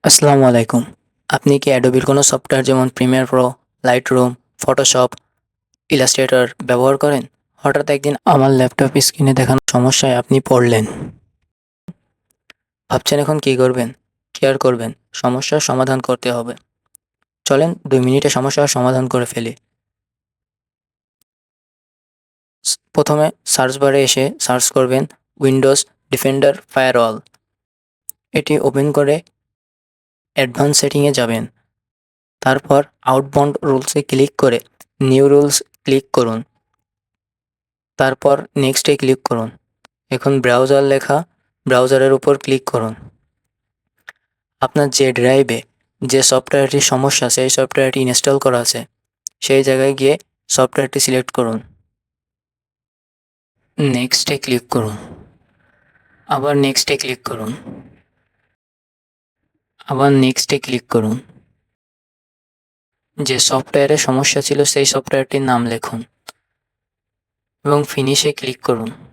আসসালামু আলাইকুম। আপনি কি অ্যাডোবির কোনো সফটওয়্যার যেমন Premiere Pro, Lightroom, Photoshop, Illustrator ব্যবহার করেন? হঠাৎ একদিন আমার ল্যাপটপ স্ক্রিনে দেখানো সমস্যায় আপনি পড়লেন। ভাবছেন এখন কী করবেন? কি আর করবেন? সমস্যার সমাধান করতে হবে। চলেন ২ মিনিটে সমস্যার সমাধান করে ফেলি। প্রথমে সার্চ বারে এসে সার্চ করবেন উইন্ডোজ ডিফেন্ডার ফায়ারওয়াল। এটি ওপেন করে অ্যাডভান্স সেটিংয়ে যাবেন। তারপর আউটবাউন্ড রুলসে ক্লিক করে নিউ রুলস ক্লিক করুন। তারপর নেক্সটে ক্লিক করুন। এখন ব্রাউজার লেখা ব্রাউজারের উপর ক্লিক করুন। আপনার যে ড্রাইভে যে সফটওয়্যারটির সমস্যা সেই সফটওয়্যারটি ইনস্টল করা আছে সেই জায়গায় গিয়ে সফটওয়্যারটি সিলেক্ট করুন। নেক্সটে ক্লিক করুন। আবার নেক্সটে ক্লিক করুন। আবার নেক্সটে ক্লিক করুন। যে সফটওয়্যারের সমস্যা ছিল সেই সফটওয়্যারটির নাম লিখুন এবং ফিনিশে ক্লিক করুন।